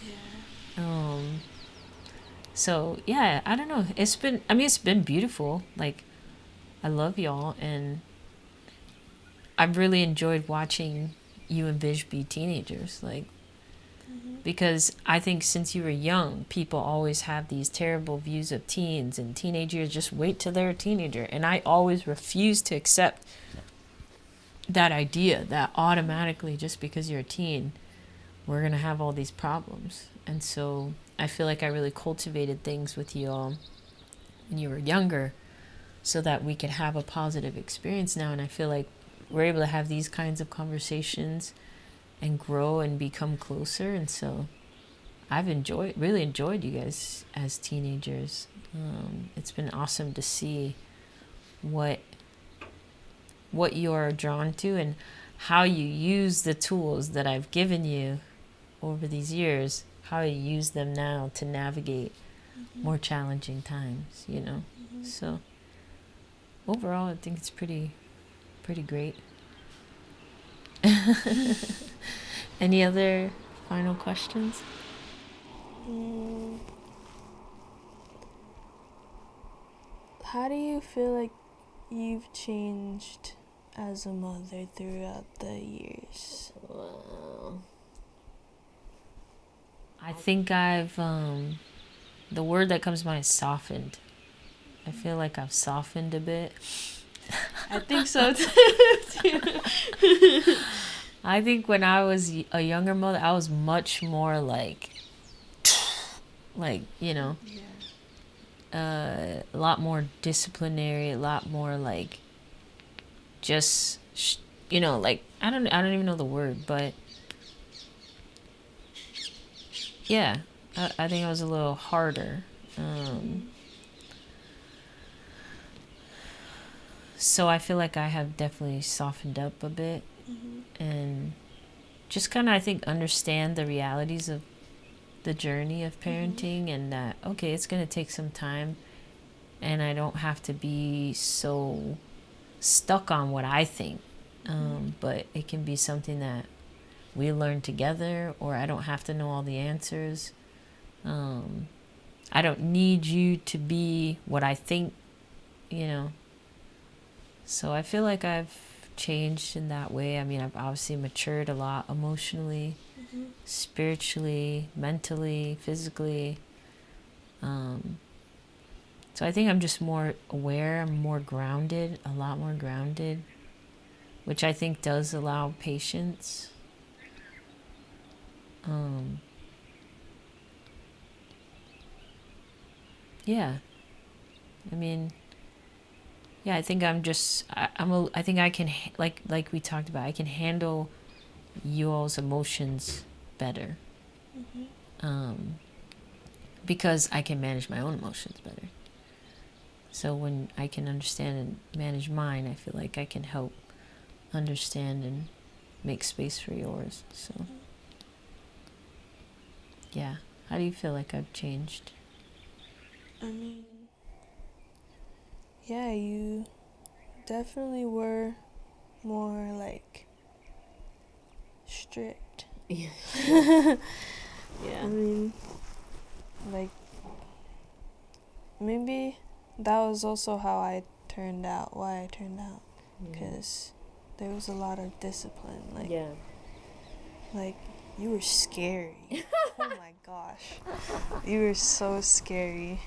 So yeah, I don't know, it's been beautiful. Like, I love y'all, and I've really enjoyed watching you and Vish be teenagers, like, because I think since you were young, people always have these terrible views of teens and teenagers. Just wait till they're a teenager. And I always refuse to accept that idea that automatically, just because you're a teen, we're going to have all these problems. And so I feel like I really cultivated things with you all when you were younger so that we could have a positive experience now. And I feel like we're able to have these kinds of conversations and grow and become closer. And so I've really enjoyed you guys as teenagers. It's been awesome to see what you're drawn to and how you use the tools that I've given you over these years, how you use them now to navigate more challenging times, So overall, I think it's pretty great. Any other final questions? How do you feel like you've changed as a mother throughout the years? Well, I think I've the word that comes to mind is softened. I feel like I've softened a bit. I think so too. I think when I was a younger mother, I was much more like, a lot more disciplinary, a lot more like, just, like, I don't even know the word, but yeah, I think I was a little harder. So I feel like I have definitely softened up a bit, and just kind of, I think, understand the realities of the journey of parenting, and that, okay, it's going to take some time, and I don't have to be so stuck on what I think, but it can be something that we learn together, or I don't have to know all the answers. I don't need you to be what I think, So I feel like I've changed in that way. I mean, I've obviously matured a lot emotionally, spiritually, mentally, physically. So I think I'm just more aware, I'm more grounded, a lot more grounded, which I think does allow patience. Yeah. I mean, yeah, I think I'm just, I think I can, like we talked about, I can handle you all's emotions better. Because I can manage my own emotions better. So when I can understand and manage mine, I feel like I can help understand and make space for yours. So, yeah. How do you feel like I've changed? I mean, yeah, you definitely were more like strict. Yeah. I mean, like, maybe that was also how I turned out, why I turned out. Because there was a lot of discipline. Like, yeah. Like, you were scary. Oh my gosh. You were so scary.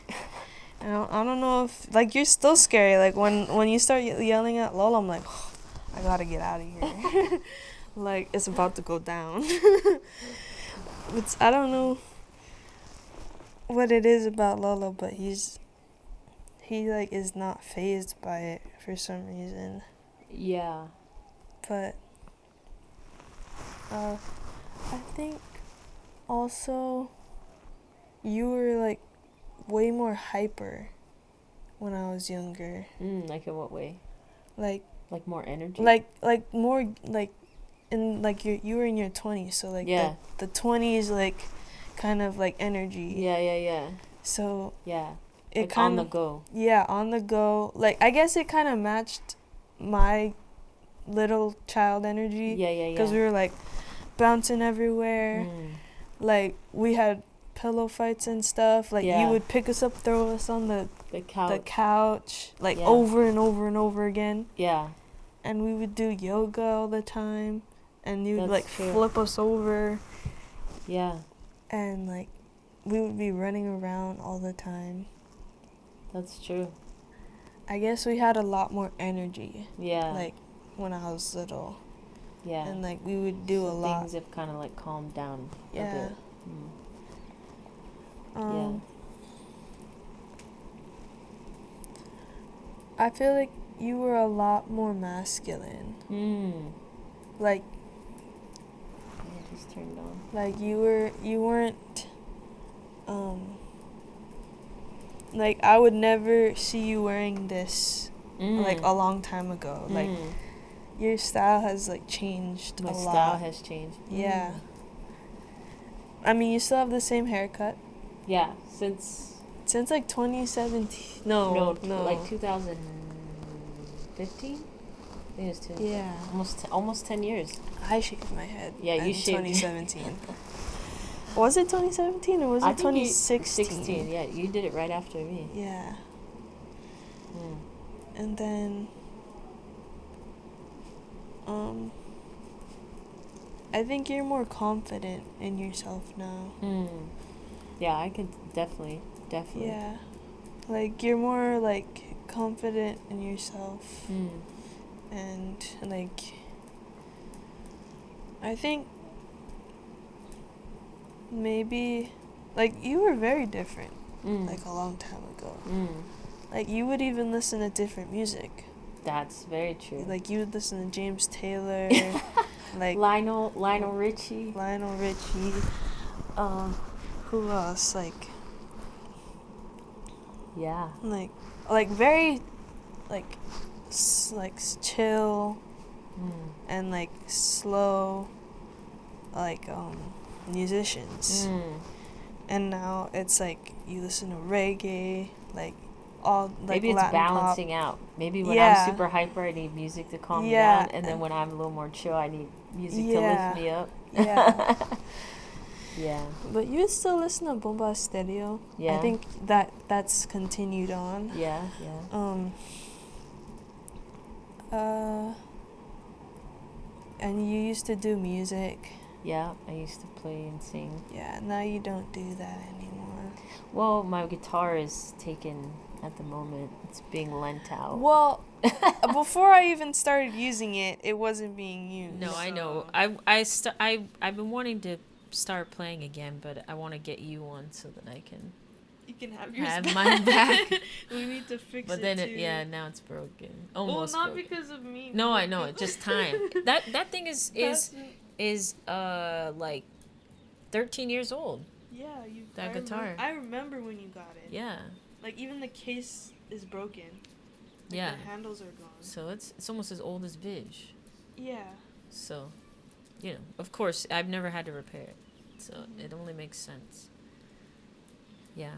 And I don't know if, like, you're still scary. Like, when you start yelling at Lola, I'm like, oh, I gotta get out of here. Like, it's about to go down. I don't know what it is about Lola, but he like is not fazed by it for some reason. Yeah. But I think also you were like way more hyper when I was younger. Like in what way? Like more energy? Like more like in like you were in your 20s, so like the 20s like kind of like energy. Yeah. So yeah. It like kind on of the go. Yeah, on the go. Like I guess it kind of matched my little child energy. Yeah. Because we were like bouncing everywhere. Like we had pillow fights and stuff. Like you would pick us up, throw us on the couch like over and over and over again. Yeah. And we would do yoga all the time, and you would like true. flip us over. Yeah. And like we would be running around all the time. That's true. I guess we had a lot more energy. Yeah. Like when I was little. Yeah. And like we would do a lot. Things have kind of like calmed down a bit. Yeah. I feel like you were a lot more masculine. Like I just turned on. Like you weren't like I would never see you wearing this like a long time ago. Like your style has like changed a lot. My style has changed. Yeah. I mean, you still have the same haircut. Yeah, since like 2017. No, like 2015. I think it was Yeah. Almost 10 years. I shaved my head. Yeah, you shaved. 2017. Was it 2017 or was it 2016? 16. Yeah, you did it right after me. Yeah. And then I think you're more confident in yourself now. Yeah, I could definitely. Yeah. Like you're more like confident in yourself. And like I think maybe like you were very different like a long time ago. Like you would even listen to different music. That's very true. Like you would listen to James Taylor, like Lionel Richie. Who else? Like yeah. Like very like chill and like slow like musicians. And now it's like you listen to reggae, like all like maybe it's Latin balancing pop. out. Maybe when I'm super hyper, I need music to calm me down, and then when I'm a little more chill, I need music to lift me up. Yeah. Yeah. But you would still listen to Bomba Stereo. Yeah. I think that's continued on. Yeah. And you used to do music. Yeah, I used to play and sing. Yeah, now you don't do that anymore. Well, my guitar is taken at the moment. It's being lent out. Well, before I even started using it, it wasn't being used. No, I know. I've been wanting to start playing again, but I want to get you one so that I can. You can have yours back. Mine back. We need to fix but it then too. Now it's broken. Almost. Well, not broken. because of me. No, I know. It's just time. That thing is like 13 years old. Yeah, That guitar. I remember when you got it. Yeah. Like, even the case is broken. Like, Yeah. the handles are gone. So it's almost as old as Vidge. Yeah. So, of course, I've never had to repair it. So it only makes sense. Yeah.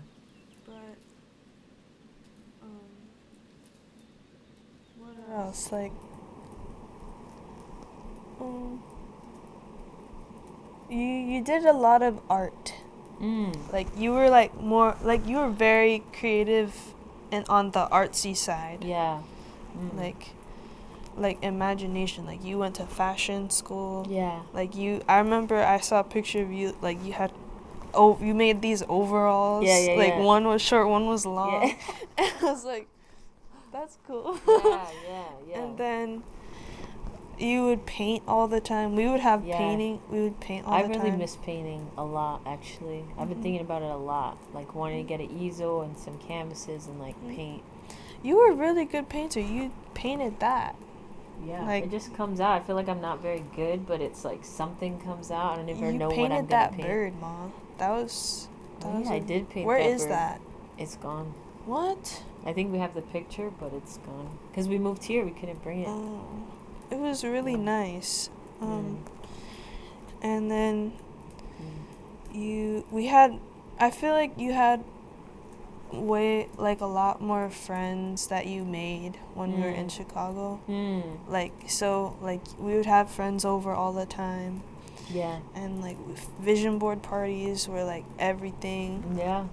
But, what else? Like, you did a lot of art. Like, you were, like, more, like, you were very creative and on the artsy side. Yeah. Like imagination. Like, you went to fashion school. Yeah. Like, I remember I saw a picture of you, like, you made these overalls. Yeah, like, yeah. one was short, one was long. Yeah. And I was like, that's cool. Yeah. And then you would paint all the time. We would have painting. We would paint all the time. I really miss painting a lot, actually. I've been thinking about it a lot. Like, wanting to get an easel and some canvases and, like, paint. You were a really good painter. You painted that. Yeah, like, it just comes out. I feel like I'm not very good, but it's like something comes out. I don't even know what I'm going to paint. You painted that bird, Mom. That was I did paint Where that is bird. that? It's gone. What? I think we have the picture, but it's gone. Because we moved here, we couldn't bring it. It was really nice. And then I feel like you had a lot more friends that you made when we were in Chicago. Like, so, like, we would have friends over all the time. Yeah. And, like, vision board parties were, like, everything. Yeah.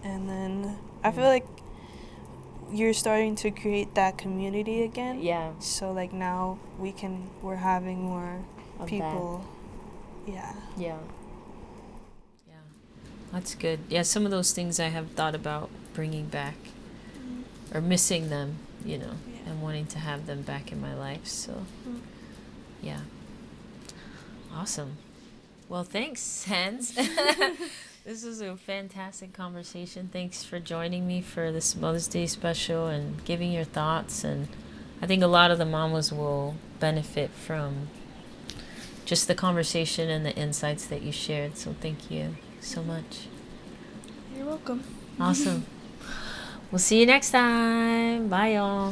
And then I feel like you're starting to create that community again. Yeah. So, like, now we're having more of people. That. Yeah. Yeah. That's good. Yeah, some of those things I have thought about bringing back or missing them, and wanting to have them back in my life. So, yeah. Awesome. Well, thanks, Sans. This was a fantastic conversation. Thanks for joining me for this Mother's Day special and giving your thoughts. And I think a lot of the mamas will benefit from just the conversation and the insights that you shared. So thank you so much. You're welcome. Awesome. We'll see you next time. Bye, y'all.